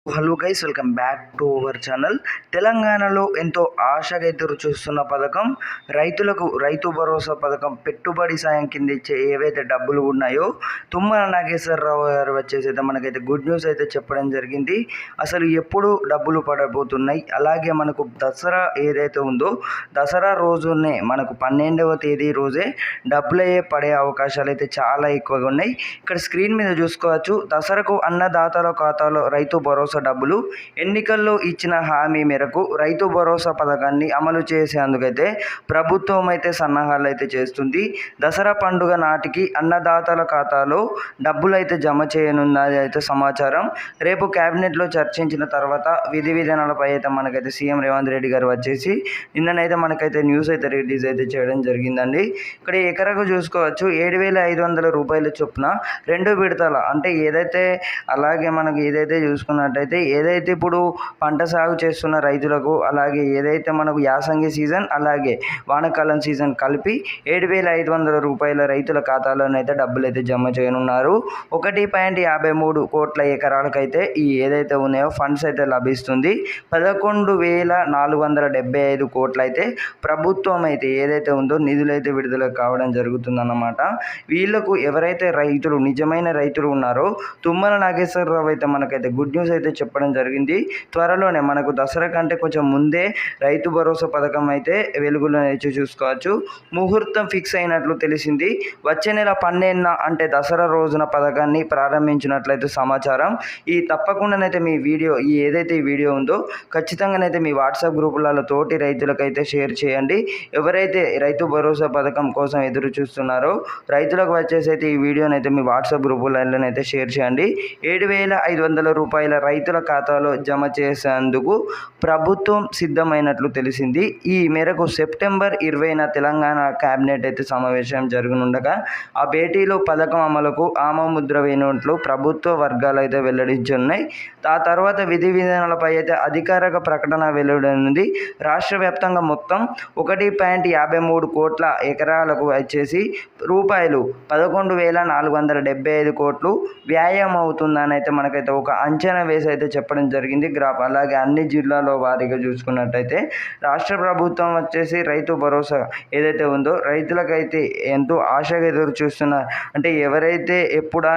Hello guys, welcome back to our channel. తెలంగాణలో ఎంతో ఆశగా ఎదురు చూస్తున్న పథకం రైతులకు రైతు భరోసా పథకం పెట్టుబడి సాయం కింద ఇచ్చే ఏవైతే డబ్బులు ఉన్నాయో తుమ్మల నాగేశ్వరరావు గారు వచ్చేసి మనకైతే గుడ్ న్యూస్ అయితే చెప్పడం జరిగింది. అసలు ఎప్పుడు డబ్బులు పడబోతున్నాయి, అలాగే మనకు దసరా ఏదైతే ఉందో దసరా రోజునే మనకు 12వ తేదీ రోజే డబ్బులు పడే అవకాశాలు అయితే చాలా ఎక్కువగా ఉన్నాయి. ఇక్కడ స్క్రీన్ మీద చూసుకోవచ్చు. దసరాకు అన్నదాతల ఖాతాలో రైతు భరోసా డబ్బులు ఎన్నికల్లో ఇచ్చిన హామీ మేరకు రైతు భరోసా పథకాన్ని అమలు చేసేందుకైతే ప్రభుత్వం అయితే సన్నాహాలు అయితే చేస్తుంది. దసరా పండుగ నాటికి అన్నదాతల ఖాతాలో డబ్బులు అయితే జమ చేయనున్నది అయితే సమాచారం. రేపు కేబినెట్లో చర్చించిన తర్వాత విధి విధానాలపై అయితే మనకైతే సీఎం రేవంత్ రెడ్డి గారు వచ్చేసి నిన్ననైతే మనకైతే న్యూస్ అయితే రిలీజ్ అయితే చేయడం జరిగిందండి. ఇక్కడ ఎకరకు చూసుకోవచ్చు 7,500 రూపాయల చొప్పున 2 విడతల అంటే ఏదైతే అలాగే మనకు ఏదైతే చూసుకున్నట్టయితే ఏదైతే ఇప్పుడు పంట సాగు చేస్తున్న రైతులకు అలాగే ఏదైతే మనకు యాసంగి సీజన్ అలాగే వానాకాలం సీజన్ కలిపి 7,500 రూపాయల రైతుల ఖాతాలోనైతే డబ్బులు అయితే జమ చేయనున్నారు. 1.53 కోట్ల ఎకరాలకైతే ఈ ఏదైతే ఉన్నాయో ఫండ్స్ అయితే లభిస్తుంది. 11,475 కోట్లు అయితే ప్రభుత్వం అయితే ఏదైతే ఉందో నిధులు అయితే విడుదల కావడం జరుగుతుందన్నమాట. వీళ్ళకు ఎవరైతే రైతులు నిజమైన రైతులు ఉన్నారో తుమ్మల నాగేశ్వరరావు అయితే మనకైతే గుడ్ న్యూస్ అయితే చెప్పడం జరిగింది. త్వరలోనే మనకు దసరా కంటే కొంచెం ముందే రైతు భరోసా పథకం అయితే వెలుగులో అయితే చూసుకోవచ్చు. ముహూర్తం ఫిక్స్ అయినట్లు తెలిసింది. వచ్చే నెల 12న అంటే దసరా రోజున పథకాన్ని ప్రారంభించినట్లయితే సమాచారం. ఈ తప్పకుండానైతే మీ వీడియో ఏదైతే ఈ వీడియో ఉందో ఖచ్చితంగానైతే మీ వాట్సాప్ గ్రూపులలో తోటి రైతులకైతే షేర్ చేయండి. ఎవరైతే రైతు భరోసా పథకం కోసం ఎదురు చూస్తున్నారో రైతులకు వచ్చేసి అయితే ఈ వీడియోని అయితే మీ వాట్సాప్ గ్రూపులలో అయితే షేర్ చేయండి. 7,500 రూపాయల రైతుల ఖాతాలో జమ చేసేందుకు ప్రభుత్వం సిద్ధమైనట్లు తెలిసింది. ఈ మేరకు సెప్టెంబర్ 20న తెలంగాణ కేబినెట్ అయితే సమావేశం జరగనుండగా ఆ భేటీలో పథకం అమలుకు ఆమోముద్ర వేయనున్నట్లు ప్రభుత్వ వర్గాలు అయితే వెల్లడించున్నాయి. ఆ తర్వాత విధి విధానాలపై అయితే అధికారిక ప్రకటన వెలువడనుంది. రాష్ట్ర వ్యాప్తంగా మొత్తం 1.53 కోట్ల ఎకరాలకు వచ్చేసి రూపాయలు 11,475 కోట్లు వ్యాయామం అవుతుందని అయితే మనకైతే ఒక అంచనా వేసి అయితే చెప్పడం జరిగింది. అలాగే అన్ని జిల్లాలో వారీగా చూసుకున్నట్టయితే రాష్ట్ర ప్రభుత్వం వచ్చేసి రైతు భరోసా ఏదైతే ఉందో రైతులకైతే ఎంతో ఆశగా ఎదురు చూస్తున్నారు. అంటే ఎవరైతే ఎప్పుడా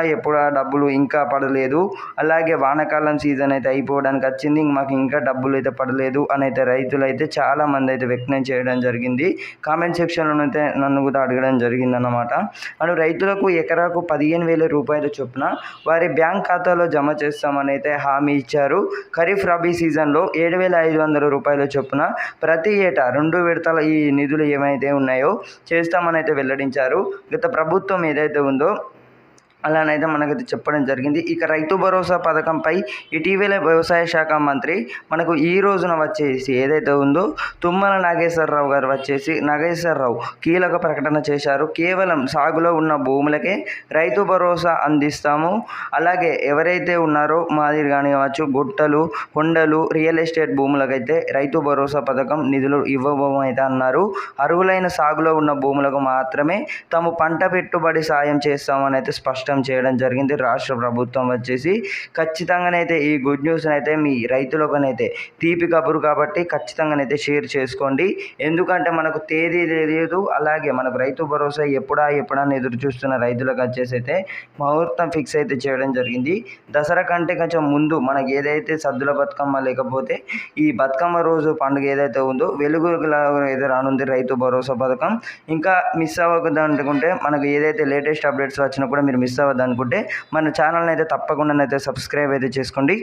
డబ్బులు ఇంకా పడలేదు, అలాగే వానాకాలం సీజన్ అయితే అయిపోవడానికి వచ్చింది, మాకు ఇంకా డబ్బులు అయితే పడలేదు అని అయితే రైతులు అయితే చాలా మంది అయితే వ్యక్తం చేయడం జరిగింది. కామెంట్ సెక్షన్లో అయితే నన్ను కూడా అడగడం జరిగింది అన్నమాట. అను రైతులకు ఎకరాకు 15,000 రూపాయల చొప్పున వారి బ్యాంక్ ఖాతాలో జమ చేస్తామని అయితే హామీ ఇచ్చారు. ఖరీఫ్ రబీ సీజన్లో 7,500 రూపాయల చొప్పున ప్రతి ఏటా 2 విడతల ఈ నిధులు ఏమైతే ఉన్నాయో చేస్తామని అయితే వెల్లడించారు. గత ప్రభుత్వం ఏదైతే ఉందో అలానైతే మనకైతే చెప్పడం జరిగింది. ఇక రైతు భరోసా పథకంపై ఇటీవల వ్యవసాయ శాఖ మంత్రి మనకు ఈ రోజున వచ్చేసి ఏదైతే ఉందో తుమ్మల నాగేశ్వరరావు గారు వచ్చేసి కీలక ప్రకటన చేశారు. కేవలం సాగులో ఉన్న భూములకే రైతు భరోసా అందిస్తాము, అలాగే ఎవరైతే ఉన్నారో మాదిరి కానివచ్చు గుట్టలు కొండలు రియల్ ఎస్టేట్ భూములకైతే రైతు భరోసా పథకం నిధులు ఇవ్వబోమైతే అన్నారు. అర్హులైన సాగులో ఉన్న భూములకు మాత్రమే తాము పంట పెట్టుబడి సాయం చేస్తామని అయితే స్పష్టం చేయడం జరిగింది. రాష్ట్ర ప్రభుత్వం వచ్చేసి ఖచ్చితంగానైతే ఈ గుడ్ న్యూస్ అయితే మీ రైతులకునైతే తీపి కబురు కాబట్టి ఖచ్చితంగానైతే షేర్ చేసుకోండి. ఎందుకంటే మనకు తేదీ తెలియదు, అలాగే మనకు రైతు భరోసా ఎప్పుడా ఎదురు చూస్తున్న రైతులకు వచ్చేసి అయితే ముహూర్తం ఫిక్స్ అయితే చేయడం జరిగింది. దసరా కంటే కొంచెం ముందు మనకి ఏదైతే సద్దుల బతుకమ్మ లేకపోతే ఈ బతుకమ్మ రోజు పండుగ ఏదైతే ఉందో వెలుగులా అయితే రానుంది రైతు భరోసా పథకం. ఇంకా మిస్ అవ్వకూడదు అనుకుంటే మనకు ఏదైతే లేటెస్ట్ అప్డేట్స్ వచ్చినా కూడా మీరు మిస్ అవ్వద్దు అనుకుంటే మన ఛానల్ని అయితే తప్పకుండా అయితే సబ్స్క్రైబ్ అయితే చేసుకోండి.